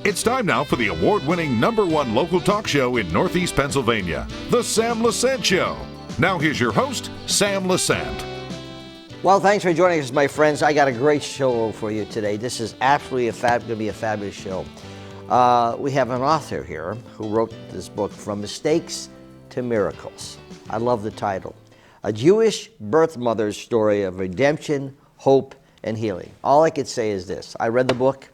It's time now for the award-winning #1 local talk show in Northeast Pennsylvania, The Sam Lesante Show. Now here's your host, Sam Lesante. Well, thanks for joining us, my friends. I got a great show for you today. This is absolutely going to be a fabulous show. We have an author here who wrote this book, From Mistakes to Miracles. I love the title. A Jewish birth mother's story of redemption, hope, and healing. All I could say is this. I read the book.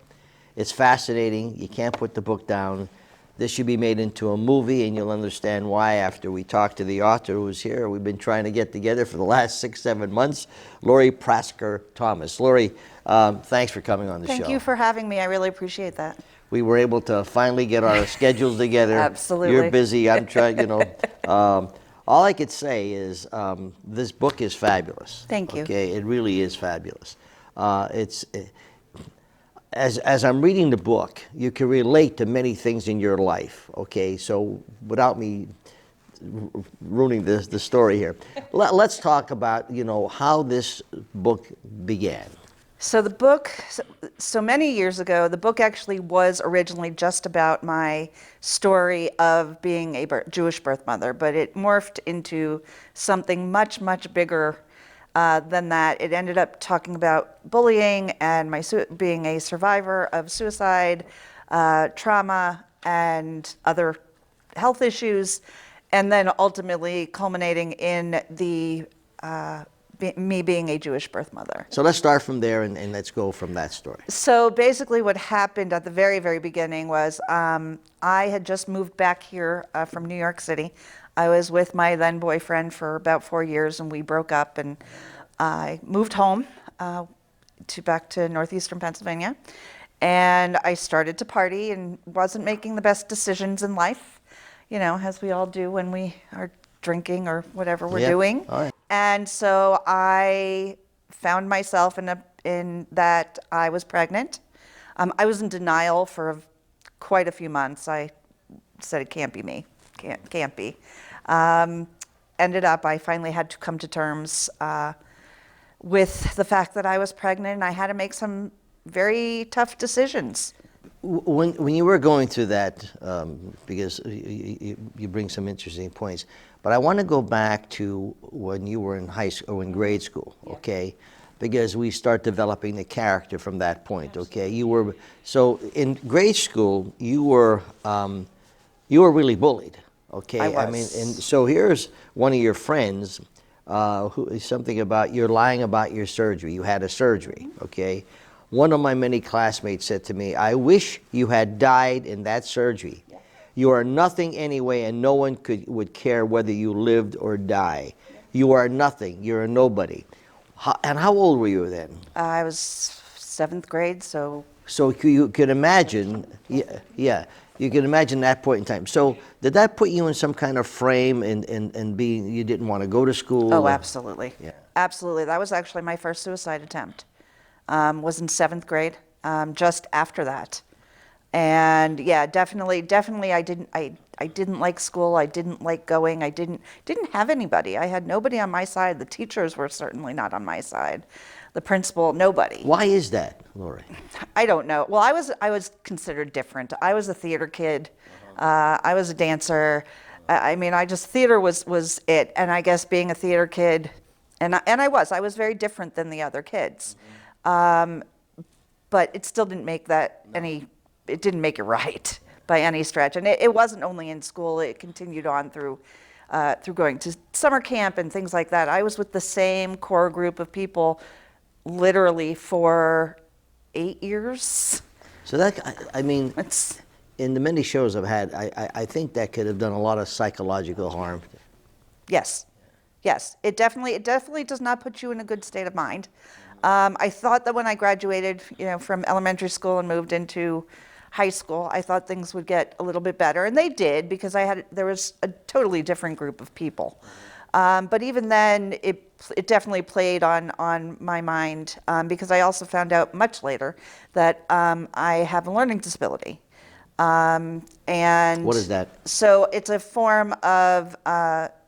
It's fascinating. You can't put the book down. This should be made into a movie, and you'll understand why after we talk to the author who's here. We've been trying to get together for the last 6-7 months. Lori Prashker-Thomas. Lori, thanks for coming on the show. Thank you for having me. I really appreciate that. We were able to finally get our schedules together. Absolutely. You're busy. I'm trying, all I could say is this book is fabulous. Thank you. Okay, it really is fabulous. As I'm reading the book, you can relate to many things in your life, okay? So without me ruining the story here, let's talk about, how this book began. So the book, so many years ago, the book actually was originally just about my story of being a Jewish birth mother, but it morphed into something much, much bigger than that. It ended up talking about bullying and my being a survivor of suicide, trauma, and other health issues, and then ultimately culminating in me being a Jewish birth mother. So let's start from there and let's go from that story. So basically what happened at the very, very beginning was I had just moved back here from New York City. I was with my then boyfriend for about 4 years, and we broke up, and I moved home back to northeastern Pennsylvania, and I started to party and wasn't making the best decisions in life, as we all do when we are drinking or whatever we're doing. All right. And so I found myself in that I was pregnant. I was in denial for quite a few months. I said, it can't be me, can't be. Ended up, I finally had to come to terms with the fact that I was pregnant, and I had to make some very tough decisions. When you were going through that, because you bring some interesting points, but I want to go back to when you were in high school or in grade school, okay? Because we start developing the character from that point, okay? So in grade school, you were really bullied. Okay, I was. mean, and so here's one of your friends who is something about you're lying about your surgery. You had a surgery, okay? One of my many classmates said to me, I wish you had died in that surgery. Yeah. You are nothing anyway, and no one would care whether you lived or die. Yeah. You are nothing. You're a nobody. And how old were you then? I was 7th grade, so... So you could imagine, yeah. You can imagine that point in time. So did that put you in some kind of frame and being, you didn't want to go to school? Oh, absolutely. Yeah. Absolutely. That was actually my first suicide attempt. Was in 7th grade, just after that. And yeah, definitely I didn't like school. I didn't like going. I didn't have anybody. I had nobody on my side. The teachers were certainly not on my side. The principal, nobody. Why is that, Lori? I don't know. Well, I was considered different. I was a theater kid. I was a dancer. I mean, theater was it. And I guess being a theater kid, and I was very different than the other kids. But it still didn't make it didn't make it right by any stretch. And it wasn't only in school. It continued on through going to summer camp and things like that. I was with the same core group of people literally for 8 years. So in the many shows I've had, I think that could have done a lot of psychological harm. Yes. It definitely does not put you in a good state of mind. I thought that when I graduated, from elementary school and moved into high school, I thought things would get a little bit better, and they did, because there was a totally different group of people. But even then, it definitely played on my mind, because I also found out much later that I have a learning disability. And what is that? So it's a form of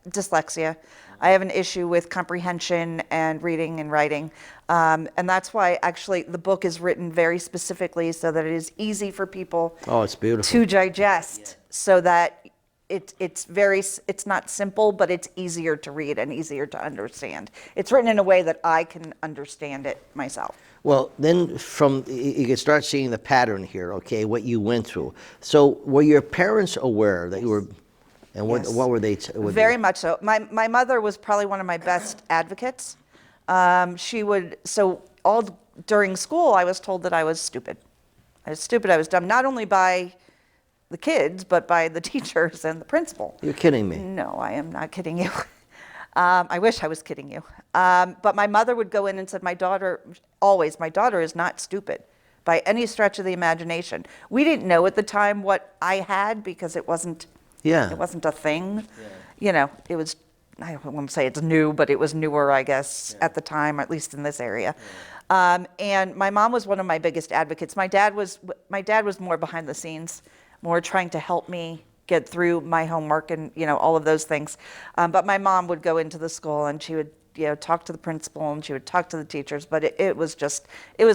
dyslexia. I have an issue with comprehension and reading and writing. And that's why actually the book is written very specifically so that it is easy for people Oh, it's beautiful. to digest, so that it's not simple, but it's easier to read and easier to understand. It's written in a way that I can understand it myself. Well, then you can start seeing the pattern here, okay, what you went through. So were your parents aware that you were, and what, Yes. what were they? Very much so. My mother was probably one of my best advocates. So all during school, I was told that I was stupid. I was stupid, I was dumb, not only by the kids, but by the teachers and the principal. You're kidding me. No, I am not kidding you. I wish I was kidding you. But my mother would go in and said, my daughter is not stupid by any stretch of the imagination. We didn't know at the time what I had because it wasn't a thing. Yeah. You know, it was, I don't want to say it's new, but it was newer, I guess, at the time, at least in this area. Yeah. And my mom was one of my biggest advocates. My dad was more behind the scenes, more trying to help me get through my homework and, you know, all of those things. But my mom would go into the school and she would, you know, talk to the principal and she would talk to the teachers. But it was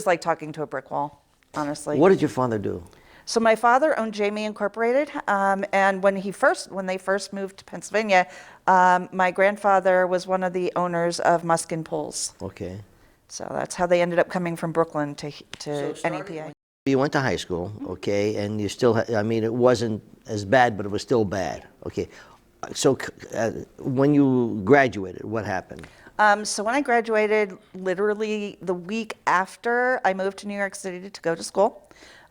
like talking to a brick wall, honestly. What did your father do? So my father owned Jamie Incorporated, and when they first moved to Pennsylvania, my grandfather was one of the owners of Muskin Pools. Okay. So that's how they ended up coming from Brooklyn to NEPA. You went to high school, okay, and you still, I mean, it wasn't as bad, but it was still bad, okay. So when you graduated, what happened? So when I graduated, literally the week after I moved to New York City to go to school,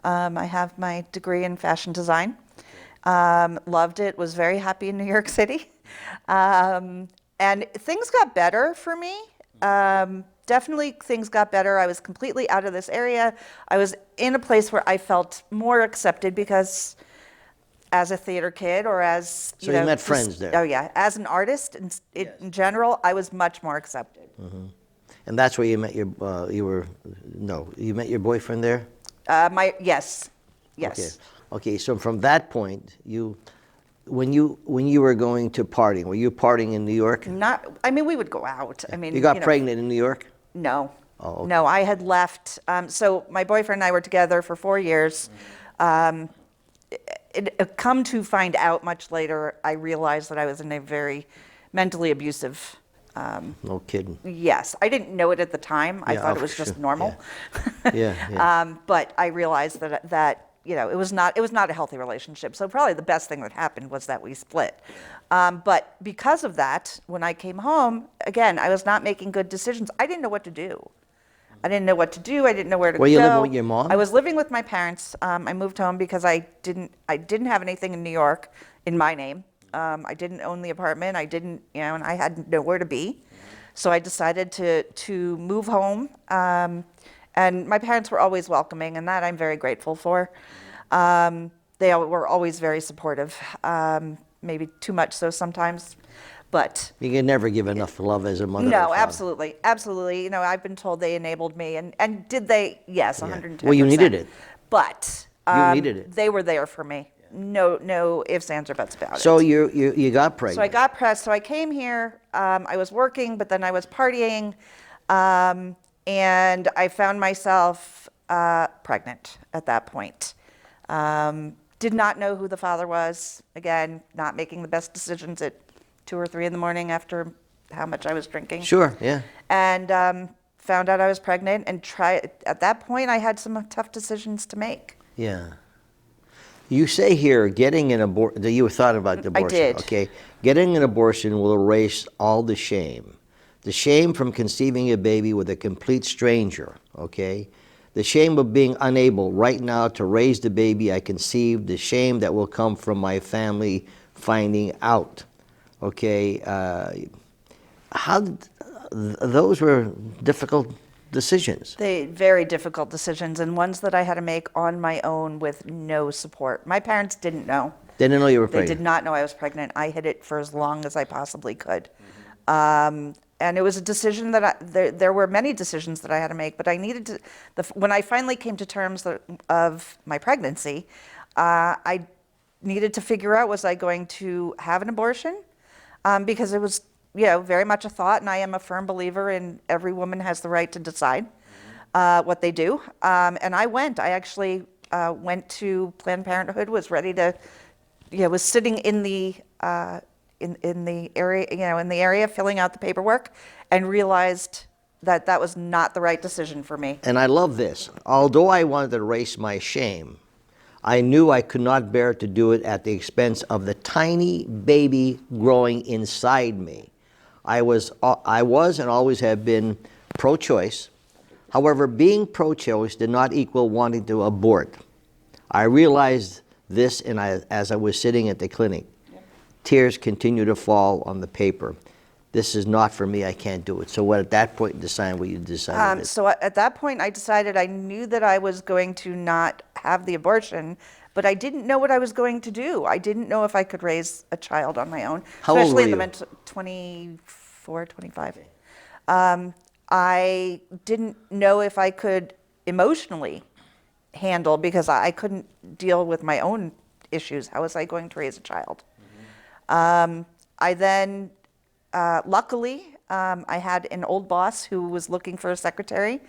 I have my degree in fashion design. Loved it, was very happy in New York City. And things got better for me. Definitely things got better. I was completely out of this area. I was in a place where I felt more accepted because as a theater kid or as, you met friends there. Oh yeah, as an artist in general, I was much more accepted. Mm-hmm. And that's where you met your, you met your boyfriend there? Yes. Okay, so from that point, when you were going to partying, were you partying in New York? We would go out. You got pregnant in New York? No. Oh, okay. No, I had left. So my boyfriend and I were together for 4 years. It come to find out much later, I realized that I was in a very mentally abusive. No kidding. Yes, I didn't know it at the time. I thought it was just normal. Yeah. But I realized that it was not a healthy relationship. So probably the best thing that happened was that we split. But because of that, when I came home, again, I was not making good decisions. I didn't know what to do. I didn't know what to do. I didn't know where to go. Were you living with your mom? I was living with my parents. I moved home because I didn't have anything in New York in my name. I didn't own the apartment. I didn't, and I had nowhere to be. So I decided to move home. And my parents were always welcoming, and that I'm very grateful for. They were always very supportive, maybe too much so sometimes, but. You can never give enough love as a mother. No, absolutely. I've been told they enabled me, and did they? Yes, 110%. Well, you needed it. But you needed it. They were there for me. No ifs, ands, or buts about it. So you got pregnant. So I got pregnant. So I came here. I was working, but then I was partying, and I found myself pregnant at that point. Did not know who the father was. Again, not making the best decisions at 2 or 3 in the morning after how much I was drinking. Sure, yeah. And found out I was pregnant, and at that point I had some tough decisions to make. Yeah. You say here, getting an abortion, you thought about the abortion. I did. Okay. Getting an abortion will erase all the shame. The shame from conceiving a baby with a complete stranger, okay? The shame of being unable right now to raise the baby I conceived, the shame that will come from my family finding out, okay? Those were difficult decisions. Very difficult decisions, and ones that I had to make on my own with no support. My parents didn't know. They didn't know you were pregnant? They did not know I was pregnant. I hid it for as long as I possibly could. And it was a decision that there were many decisions that I had to make, but I needed to, when I finally came to terms of my pregnancy, I needed to figure out, was I going to have an abortion? Because it was very much a thought, and I am a firm believer in every woman has the right to decide what they do. And I actually went to Planned Parenthood, was ready to, was sitting in the in the area, in the area, filling out the paperwork, and realized that that was not the right decision for me. And I love this. Although I wanted to erase my shame, I knew I could not bear to do it at the expense of the tiny baby growing inside me. I was and always have been pro-choice. However, being pro-choice did not equal wanting to abort. I realized this as I was sitting at the clinic. Tears continued to fall on the paper. This is not for me, I can't do it. So what at that point decide what you decided? So at that point I decided, I knew that I was going to not have the abortion, but I didn't know what I was going to do. I didn't know if I could raise a child on my own. How old were especially in you? the 24, 25. I didn't know if I could emotionally handle, because I couldn't deal with my own issues. How was I going to raise a child? I then, luckily, I had an old boss who was looking for a secretary,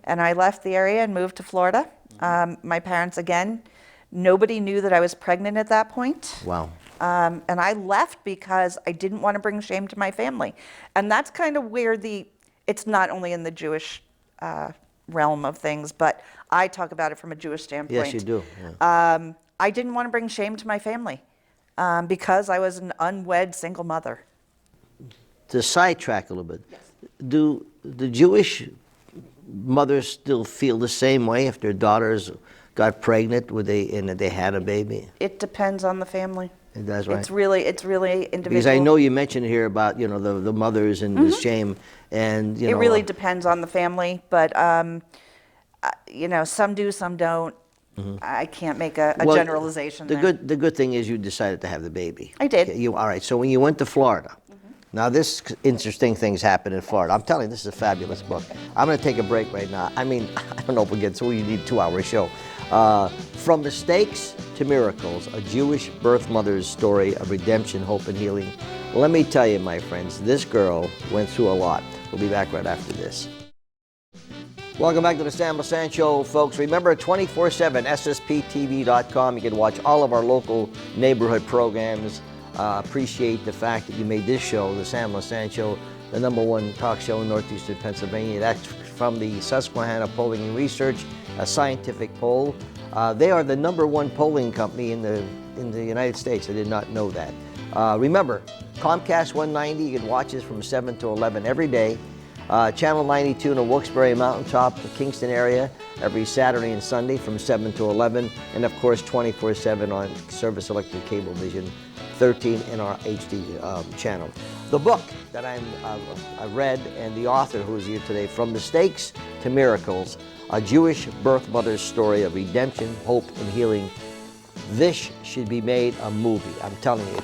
and I left the area and moved to Florida. My parents, again, nobody knew that I was pregnant at that point. Wow. And I left because I didn't want to bring shame to my family. And that's kind of where it's not only in the Jewish realm of things, but I talk about it from a Jewish standpoint. Yes, you do. Yeah. I didn't want to bring shame to my family because I was an unwed single mother. To sidetrack a little bit, do the Jewish mothers still feel the same way if their daughters got pregnant and they had a baby? It depends on the family. It does, right? It's really individual. Because I know you mentioned here about the mothers and the shame, and it really depends on the family, but some do, some don't. I can't make a Well, generalization The there. good thing is you decided to have the baby. I did. Okay, all right. So when you went to Florida, now this interesting things happened in Florida. I'm telling you, this is a fabulous book. I'm going to take a break right now. I mean, I don't know if we'll get through. You need a 2-hour show. From mistakes to miracles, a Jewish birth mother's story of redemption, hope, and healing. Well, let me tell you, my friends, this girl went through a lot. We'll be back right after this. Welcome back to the Sam Lesante Show, folks. Remember, 24/7, ssptv.com. You can watch all of our local neighborhood programs. Appreciate the fact that you made this show, the Sam Lesante Show, the #1 talk show in northeastern Pennsylvania. That's from the Susquehanna Polling and Research, a scientific poll. They are the #1 polling company in the United States. I did not know that. Remember, Comcast 190, you can watch us from 7 to 11 every day. Channel 92 in the Wilkes-Barre Mountaintop, the Kingston area, every Saturday and Sunday from 7 to 11. And of course, 24/7 on Service Electric Cablevision, 13 in our HD channel. The book that I read, and the author who is here today, From Mistakes to Miracles, a Jewish birth mother's story of redemption, hope, and healing. This should be made a movie. I'm telling you,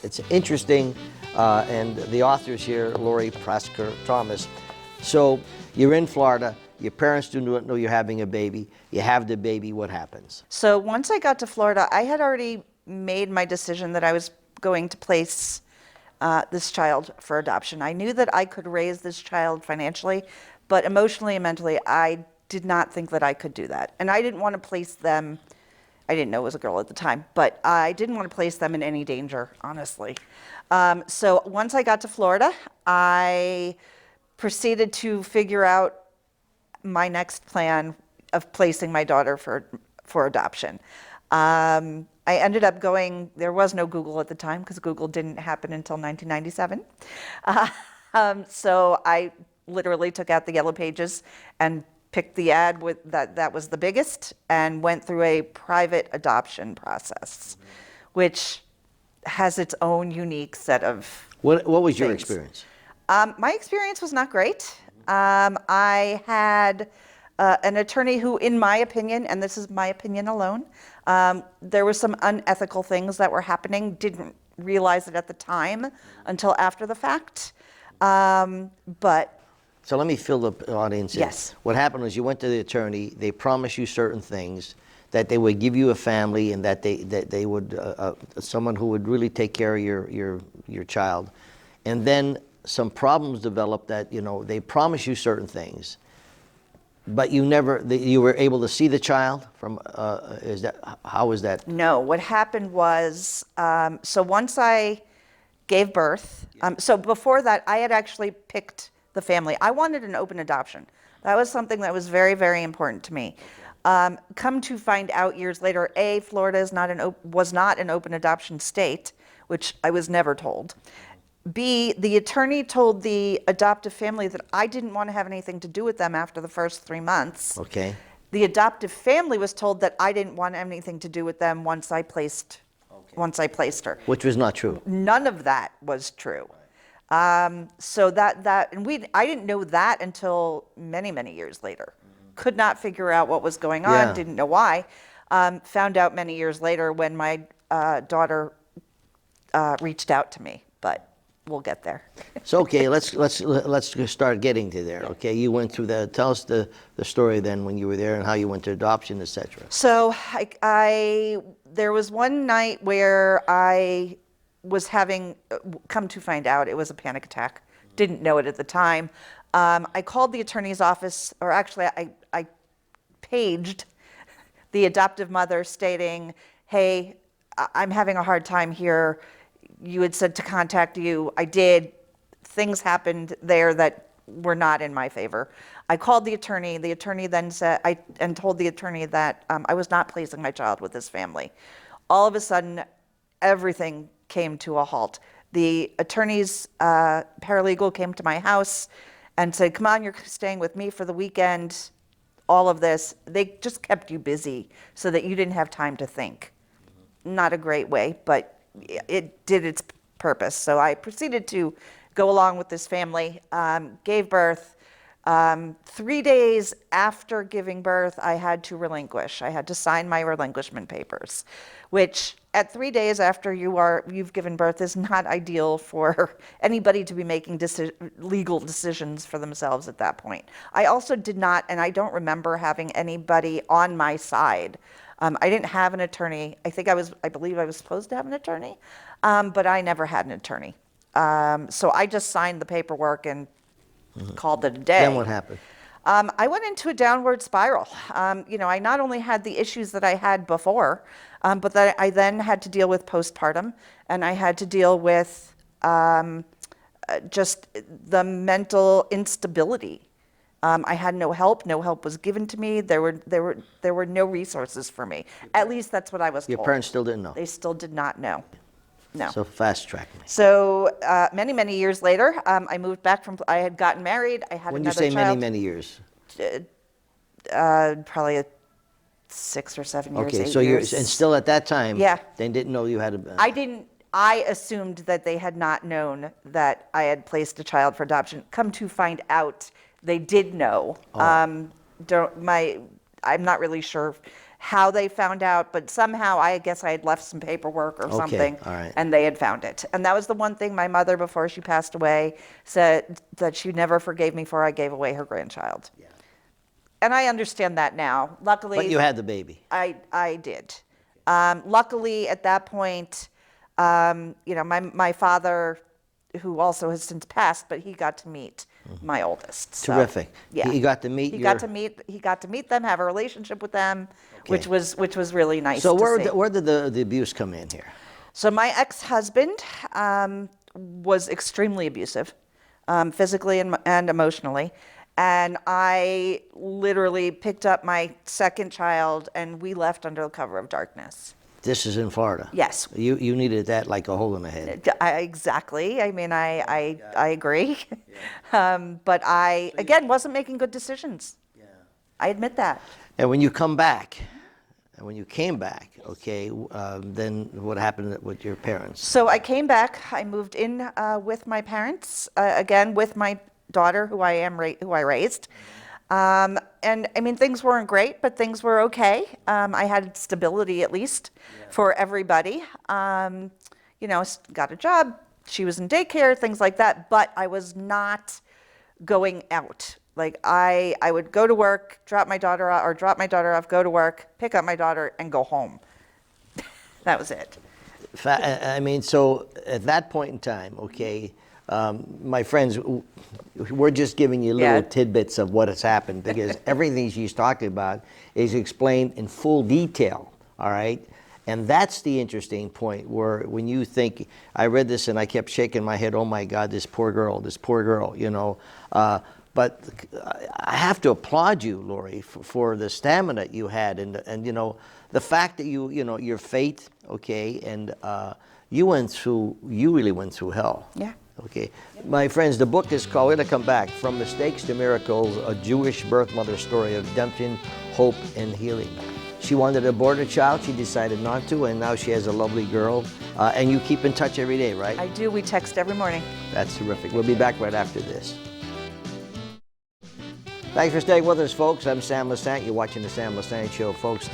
it's interesting, and the author's here, Lori Prashker-Thomas. So you're in Florida. Your parents do not know you're having a baby. You have the baby. What happens? So once I got to Florida, I had already made my decision that I was going to place this child for adoption. I knew that I could raise this child financially, but emotionally and mentally, I did not think that I could do that. And I didn't want to place them, I didn't know it was a girl at the time, but I didn't want to place them in any danger, honestly. So once I got to Florida, I proceeded to figure out my next plan of placing my daughter for adoption. I ended up going, there was no Google at the time because Google didn't happen until 1997. So I literally took out the yellow pages and picked the ad with that was the biggest, and went through a private adoption process, which has its own unique set of What was your things. experience? My experience was not great. I had an attorney who, in my opinion, and this is my opinion alone, there were some unethical things that were happening. Didn't realize it at the time until after the fact. But So let me fill the audience in. Yes. What happened was you went to the attorney. They promised you certain things, that they would give you a family, and that they would someone who would really take care of your child. And then some problems developed that, they promise you certain things, but you were able to see the child from, how was that? No, what happened was, so once I gave birth, so before that, I had actually picked the family. I wanted an open adoption. That was something that was very, very important to me. Come to find out years later, A, Florida was not an open adoption state, which I was never told. B, the attorney told the adoptive family that I didn't want to have anything to do with them after the first 3 months. Okay. The adoptive family was told that I didn't want anything to do with them once I placed her. Which was not true. None of that was true. So I didn't know that until many, many years later. Could not figure out what was going on. Yeah. Didn't know why. Found out many years later when my daughter reached out to me, but we'll get there. So okay, let's start getting to there. Okay, you went through that. Tell us the story then when you were there and how you went to adoption, etc. So there was one night where I was having, come to find out, it was a panic attack. Didn't know it at the time. I called the attorney's office, or actually I paged the adoptive mother stating, hey, I'm having a hard time here. You had said to contact you. I did. Things happened there that were not in my favor. I called the attorney. The attorney then said, and told the attorney that I was not placing my child with this family. All of a sudden, everything came to a halt. The attorney's paralegal came to my house and said, come on, you're staying with me for the weekend. All of this. They just kept you busy so that you didn't have time to think. Not a great way, but it did its purpose. So I proceeded to go along with this family, gave birth. 3 days after giving birth, I had to relinquish. I had to sign my relinquishment papers, which at 3 days after you've given birth is not ideal for anybody to be making legal decisions for themselves at that point. I also did not, and I don't remember having anybody on my side. I didn't have an attorney. I believe I was supposed to have an attorney, but I never had an attorney. So I just signed the paperwork and called it a day. Then what happened? I went into a downward spiral. I not only had the issues that I had before, but that I then had to deal with postpartum, and I had to deal with just the mental instability. I had no help. No help was given to me. There were no resources for me. At least that's what I was told. Your parents still didn't know? They still did not know. No. So fast track me. So many, many years later, I moved back I had gotten married. I had When another you say child. many years? Probably 6 or 7 years, Okay, 8 so years. and still at that time, Yeah. they didn't know you had I assumed that they had not known that I had placed a child for adoption. Come to find out, they did know. Oh. I'm not really sure how they found out, but somehow I guess I had left some paperwork or something, all right. and they had found it. And that was the one thing my mother, before she passed away, said that she never forgave me for I gave away her grandchild. Yeah. And I understand that now. Luckily, But you had the baby. I did. Luckily, at that point, my father, who also has since passed, but he got to meet my oldest. So, Terrific. yeah, He got to meet He got to meet them, have a relationship with them, which was really nice. So to see. where did the abuse come in here? So my ex-husband was extremely abusive, physically and emotionally. And I literally picked up my second child and we left under the cover of darkness. This is in Florida. Yes. You needed that like a hole in the head. Exactly. I mean, I agree. But I, again, wasn't making good decisions. Yeah. I admit that. And when you came back, okay, then what happened with your parents? So I came back. I moved in with my parents, again with my daughter, who I raised. And I mean, things weren't great, but things were okay. I had stability at least for everybody. Got a job. She was in daycare, things like that. But I was not going out. Like I would go to work, drop my daughter off, go to work, pick up my daughter, and go home. That was it. I mean, so at that point in time, okay, My friends, we're just giving you little tidbits of what has happened because everything she's talking about is explained in full detail, all right? And that's the interesting point where when you think, I read this and I kept shaking my head, oh my God, this poor girl, you know. But I have to applaud you, Lori, for the stamina you had and you know, the fact that you know, your faith, okay, and you really went through hell. Yeah. Okay. Yep. My friends, the book is called, we're going to come back, From Mistakes to Miracles, a Jewish birth mother story of redemption, hope, and healing. She wanted to abort a child. She decided not to, and now she has a lovely girl. And you keep in touch every day, right? I do. We text every morning. That's terrific. We'll be back right after this. Thanks for staying with us, folks. I'm Sam Lesante. You're watching The Sam Lesante Show, folks.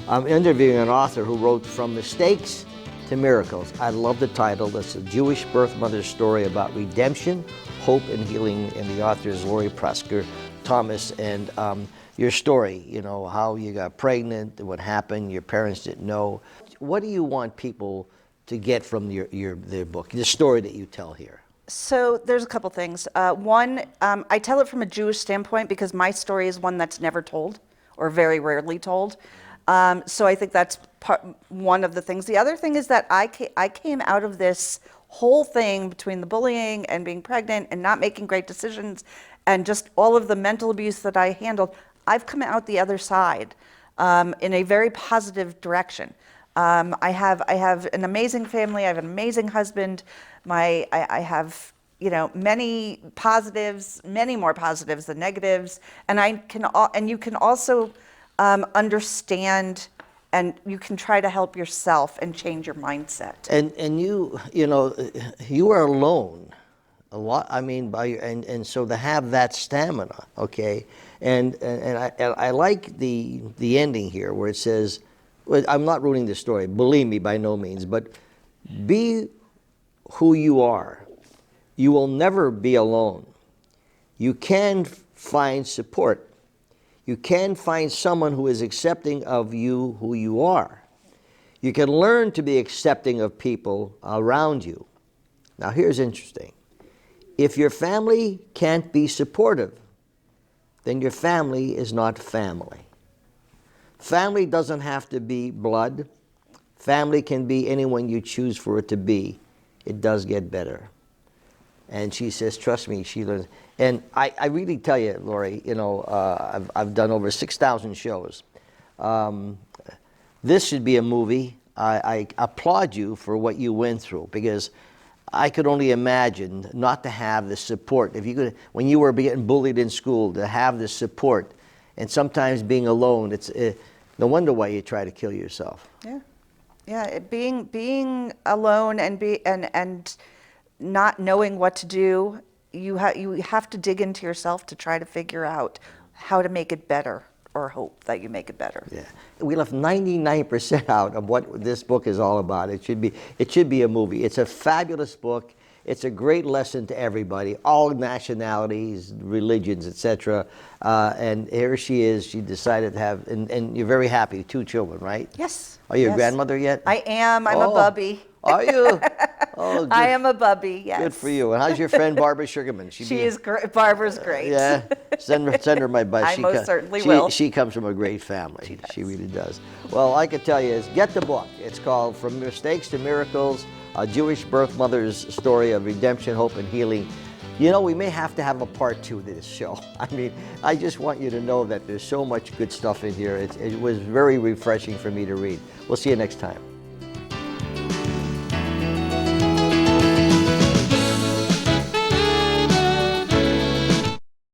I'm interviewing an author who wrote From Mistakes to Miracles. I love the title. That's a Jewish birth mother story about redemption, hope, and healing. And the author is Lori Prashker-Thomas. And your story, you know, how you got pregnant, what happened, your parents didn't know. What do you want people to get from their book, the story that you tell here? So there's a couple things. One, I tell it from a Jewish standpoint because my story is one that's never told or very rarely told. So I think that's one of the things. The other thing is that I came out of this whole thing between the bullying and being pregnant and not making great decisions and just all of the mental abuse that I handled. I've come out the other side in a very positive direction. I have an amazing family. I have an amazing husband. I have, you know, many positives, many more positives than negatives. And you can also understand, and you can try to help yourself and change your mindset. And you know, you are alone a lot. I mean, and so to have that stamina, okay. And I like the ending here where it says, well, I'm not ruining the story, believe me, by no means, but be who you are. You will never be alone. You can find support. You can find someone who is accepting of you who you are. You can learn to be accepting of people around you. Now here's interesting. If your family can't be supportive, then your family is not family. Family doesn't have to be blood. Family can be anyone you choose for it to be. It does get better. And she says, trust me, she learns. And I really tell you, Lori, you know, I've done over 6,000 shows. This should be a movie. I applaud you for what you went through because I could only imagine not to have the support. If you could, when you were getting bullied in school, to have the support, and sometimes being alone, it's no wonder why you try to kill yourself. Yeah. Being alone and not knowing what to do, you have to dig into yourself to try to figure out how to make it better, or hope that you make it better. Yeah, we left 99% out of what this book is all about. It should be a movie. It's a fabulous book. It's a great lesson to everybody, all nationalities, religions, etc. And here she is. She decided to have, and you're very happy, 2 children, right? Yes. Are you a grandmother yet? I am. I'm a bubby. Are you? Oh, good. I am a bubby, yes. Good for you. And how's your friend Barbara Sugarman? She is great. Barbara's great. Yeah. Send her my best. I most certainly will. She comes from a great family. She really does. Well, I could tell you is get the book. It's called From Mistakes to Miracles, a Jewish birth mother's story of redemption, hope, and healing. You know, we may have to have a part 2 to this show. I mean, I just want you to know that there's so much good stuff in here. It was very refreshing for me to read. We'll see you next time.